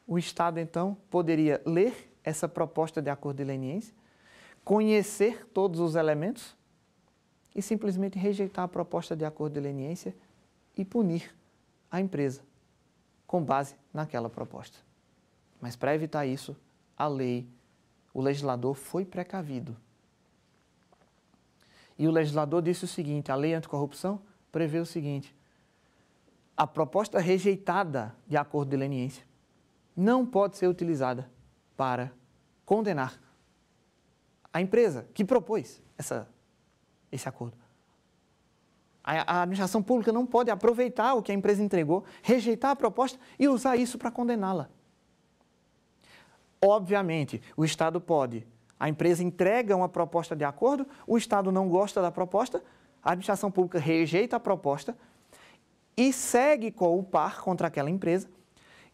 O Estado, então, poderia ler essa proposta de acordo de leniência, conhecer todos os elementos e simplesmente rejeitar a proposta de acordo de leniência e punir a empresa com base naquela proposta. Mas para evitar isso, a lei, o legislador foi precavido. E o legislador disse o seguinte, a lei anticorrupção prevê o seguinte, a proposta rejeitada de acordo de leniência não pode ser utilizada para condenar a empresa que propôs esse acordo. A administração pública não pode aproveitar o que a empresa entregou, rejeitar a proposta e usar isso para condená-la. Obviamente, o Estado pode. A empresa entrega uma proposta de acordo, o Estado não gosta da proposta, a administração pública rejeita a proposta e segue com o par contra aquela empresa.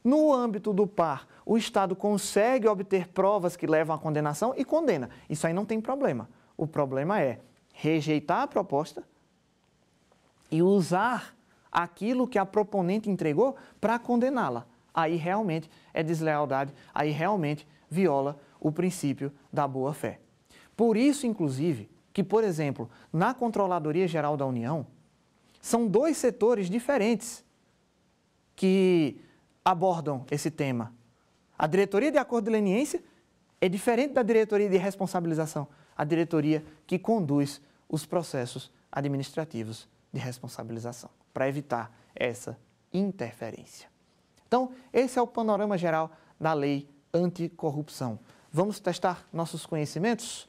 No âmbito do par, o Estado consegue obter provas que levam à condenação e condena. Isso aí não tem problema. O problema é rejeitar a proposta e usar aquilo que a proponente entregou para condená-la. Aí realmente é deslealdade, aí realmente viola o princípio da boa-fé. Por isso, inclusive, que, por exemplo, na Controladoria Geral da União, são dois setores diferentes que abordam esse tema. A diretoria de acordo de leniência é diferente da diretoria de responsabilização, a diretoria que conduz os processos administrativos de responsabilização, para evitar essa interferência. Então, esse é o panorama geral da lei anticorrupção. Vamos testar nossos conhecimentos?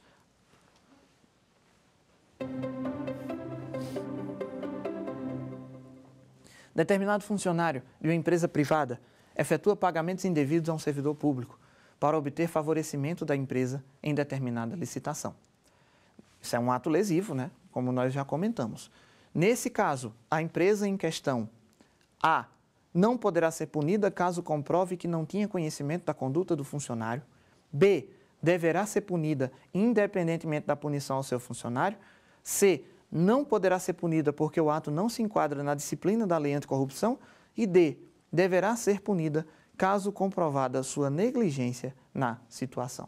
Determinado funcionário de uma empresa privada efetua pagamentos indevidos a um servidor público para obter favorecimento da empresa em determinada licitação. Isso é um ato lesivo, né? Como nós já comentamos. Nesse caso, a empresa em questão, A, não poderá ser punida caso comprove que não tinha conhecimento da conduta do funcionário. B, deverá ser punida independentemente da punição ao seu funcionário. C, não poderá ser punida porque o ato não se enquadra na disciplina da lei anticorrupção. E D, deverá ser punida caso comprovada sua negligência na situação.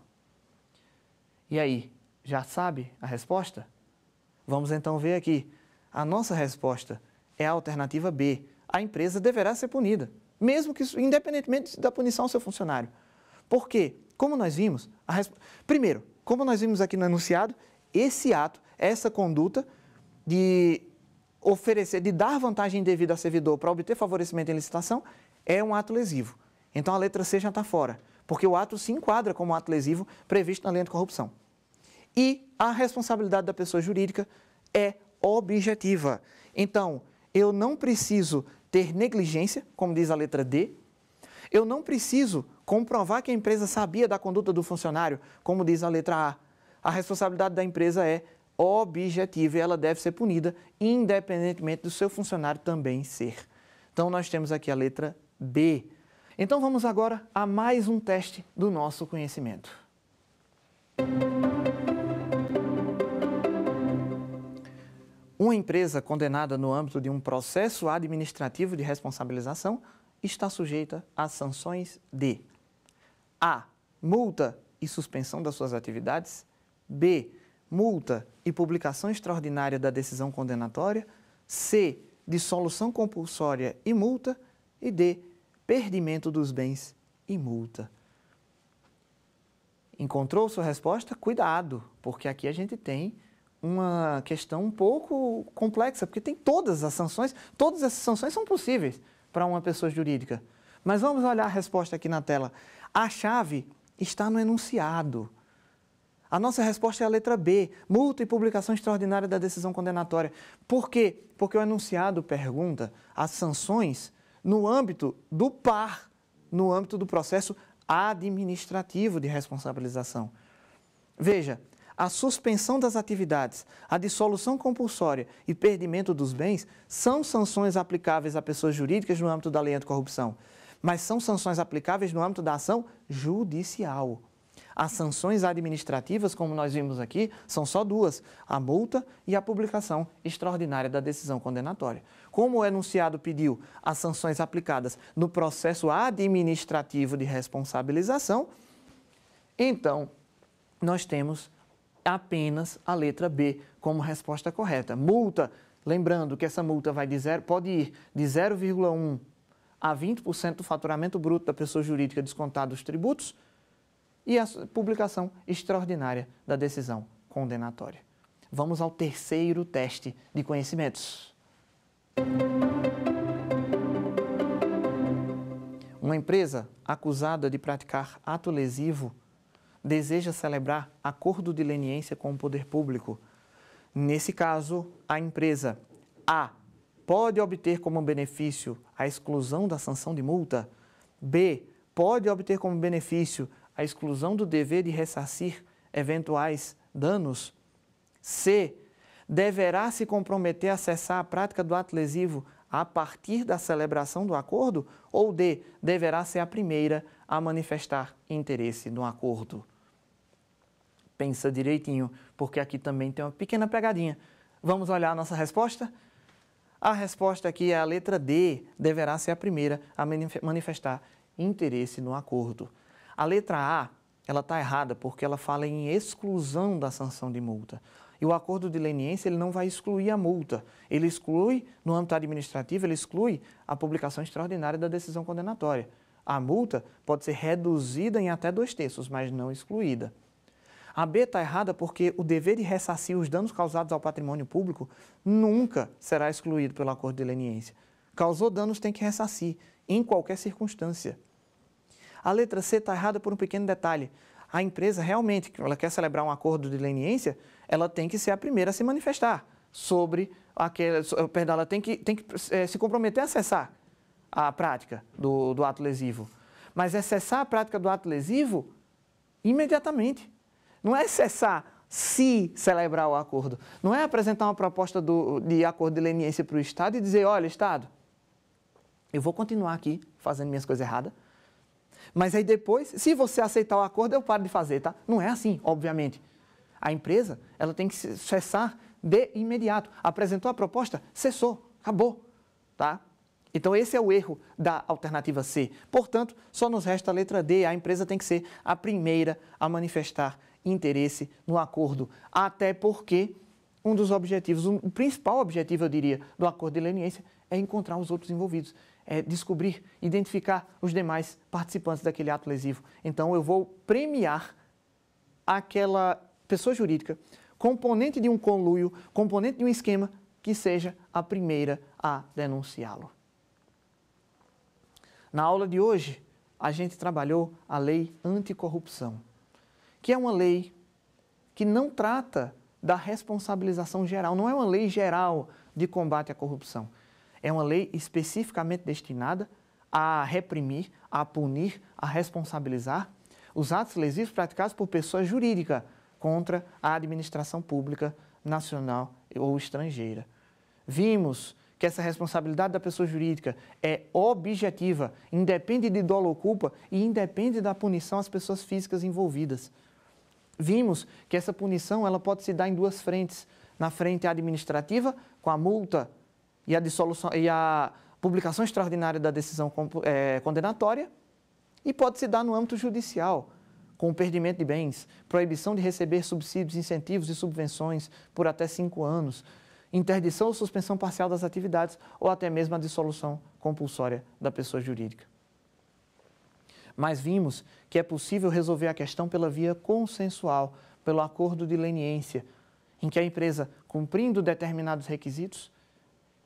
E aí, já sabe a resposta? Vamos então ver aqui. A nossa resposta é a alternativa B. A empresa deverá ser punida, mesmo que independentemente da punição ao seu funcionário. Por quê? Como nós vimos, primeiro, como nós vimos aqui no enunciado, esse ato, essa conduta de oferecer, de dar vantagem indevida ao servidor para obter favorecimento em licitação, é um ato lesivo. Então a letra C já está fora, porque o ato se enquadra como ato lesivo previsto na lei anticorrupção. E a responsabilidade da pessoa jurídica é objetiva. Então, eu não preciso ter negligência, como diz a letra D. Eu não preciso comprovar que a empresa sabia da conduta do funcionário, como diz a letra A. A responsabilidade da empresa é objetiva e ela deve ser punida, independentemente do seu funcionário também ser. Então, nós temos aqui a letra B. Então, vamos agora a mais um teste do nosso conhecimento. Uma empresa condenada no âmbito de um processo administrativo de responsabilização está sujeita a sanções de A. Multa e suspensão das suas atividades. B. Multa e publicação extraordinária da decisão condenatória. C. Dissolução compulsória e multa. E D. Perdimento dos bens e multa. Encontrou sua resposta? Cuidado, porque aqui a gente tem uma questão um pouco complexa, porque tem todas essas sanções são possíveis para uma pessoa jurídica. Mas vamos olhar a resposta aqui na tela. A chave está no enunciado. A nossa resposta é a letra B, multa e publicação extraordinária da decisão condenatória. Por quê? Porque o enunciado pergunta as sanções no âmbito do par, no âmbito do processo administrativo de responsabilização. Veja, a suspensão das atividades, a dissolução compulsória e perdimento dos bens são sanções aplicáveis a pessoas jurídicas no âmbito da lei anticorrupção, mas são sanções aplicáveis no âmbito da ação judicial. As sanções administrativas, como nós vimos aqui, são só duas, a multa e a publicação extraordinária da decisão condenatória. Como o enunciado pediu as sanções aplicadas no processo administrativo de responsabilização, então nós temos apenas a letra B como resposta correta. Multa, lembrando que essa multa pode ir de 0,1 a 20% do faturamento bruto da pessoa jurídica descontado os tributos, e a publicação extraordinária da decisão condenatória. Vamos ao terceiro teste de conhecimentos. Uma empresa acusada de praticar ato lesivo deseja celebrar acordo de leniência com o poder público. Nesse caso, a empresa A pode obter como benefício a exclusão da sanção de multa. B pode obter como benefício a exclusão do dever de ressarcir eventuais danos. C deverá se comprometer a cessar a prática do ato lesivo a partir da celebração do acordo, ou D deverá ser a primeira a manifestar interesse no acordo. Pensa direitinho, porque aqui também tem uma pequena pegadinha. Vamos olhar a nossa resposta? A resposta aqui é a letra D, deverá ser a primeira a manifestar interesse no acordo. A letra A, ela está errada porque ela fala em exclusão da sanção de multa. E o acordo de leniência, ele não vai excluir a multa. Ele exclui, no âmbito administrativo, ele exclui a publicação extraordinária da decisão condenatória. A multa pode ser reduzida em até 2/3, mas não excluída. A B está errada porque o dever de ressarcir os danos causados ao patrimônio público nunca será excluído pelo acordo de leniência. Causou danos, tem que ressarcir, em qualquer circunstância. A letra C está errada por um pequeno detalhe. A empresa realmente, ela quer celebrar um acordo de leniência, ela tem que ser a primeira a se manifestar sobre aquele, perdão, ela tem que se comprometer a cessar a prática do ato lesivo. Mas é cessar a prática do ato lesivo imediatamente. Não é cessar se celebrar o acordo. Não é apresentar uma proposta de acordo de leniência para o Estado e dizer, olha, Estado, eu vou continuar aqui fazendo minhas coisas erradas, mas aí depois, se você aceitar o acordo, eu paro de fazer, tá? Não é assim, obviamente. A empresa, ela tem que cessar de imediato. Apresentou a proposta, cessou, acabou, tá? Então, esse é o erro da alternativa C. Portanto, só nos resta a letra D. A empresa tem que ser a primeira a manifestar interesse no acordo. Até porque um dos objetivos, o principal objetivo, eu diria, do acordo de leniência é encontrar os outros envolvidos, é descobrir, identificar os demais participantes daquele ato lesivo. Então, eu vou premiar aquela pessoa jurídica, componente de um conluio, componente de um esquema, que seja a primeira a denunciá-lo. Na aula de hoje, a gente trabalhou a lei anticorrupção, que é uma lei que não trata da responsabilização geral, não é uma lei geral de combate à corrupção. É uma lei especificamente destinada a reprimir, a punir, a responsabilizar os atos lesivos praticados por pessoa jurídica contra a administração pública nacional ou estrangeira. Vimos que essa responsabilidade da pessoa jurídica é objetiva, independe de dolo ou culpa e independe da punição às pessoas físicas envolvidas. Vimos que essa punição ela pode se dar em duas frentes. Na frente administrativa, com a multa e a dissolução e a publicação extraordinária da decisão condenatória, e pode se dar no âmbito judicial, com o perdimento de bens, proibição de receber subsídios, incentivos e subvenções por até 5 anos, interdição ou suspensão parcial das atividades ou até mesmo a dissolução compulsória da pessoa jurídica. mas vimos que é possível resolver a questão pela via consensual, pelo acordo de leniência, em que a empresa, cumprindo determinados requisitos,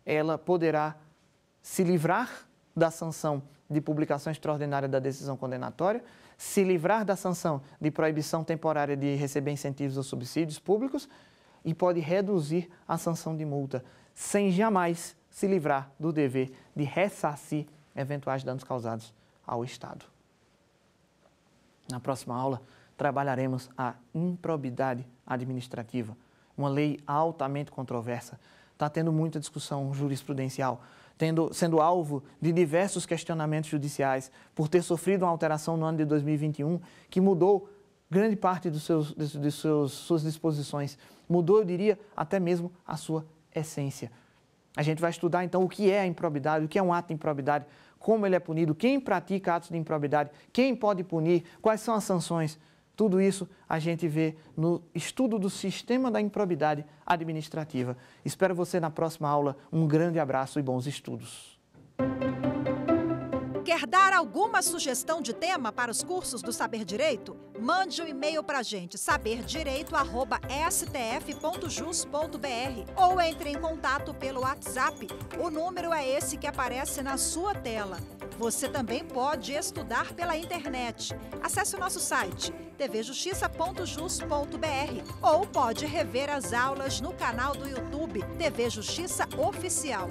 ela poderá se livrar da sanção de publicação extraordinária da decisão condenatória, se livrar da sanção de proibição temporária de receber incentivos ou subsídios públicos e pode reduzir a sanção de multa, sem jamais se livrar do dever de ressarcir eventuais danos causados ao Estado. Na próxima aula, trabalharemos a improbidade administrativa, uma lei altamente controversa. Está tendo muita discussão jurisprudencial, sendo alvo de diversos questionamentos judiciais por ter sofrido uma alteração no ano de 2021 que mudou grande parte de suas disposições, mudou, eu diria, até mesmo a sua essência. A gente vai estudar, então, o que é a improbidade, o que é um ato de improbidade, como ele é punido, quem pratica atos de improbidade, quem pode punir, quais são as sanções. Tudo isso a gente vê no estudo do sistema da improbidade administrativa. Espero você na próxima aula. Um grande abraço e bons estudos. Quer dar alguma sugestão de tema para os cursos do Saber Direito? Mande um e-mail para a gente, saberdireito@stf.jus.br, ou entre em contato pelo WhatsApp. O número é esse que aparece na sua tela. Você também pode estudar pela internet. Acesse o nosso site tvjustiça.jus.br ou pode rever as aulas no canal do YouTube TV Justiça Oficial.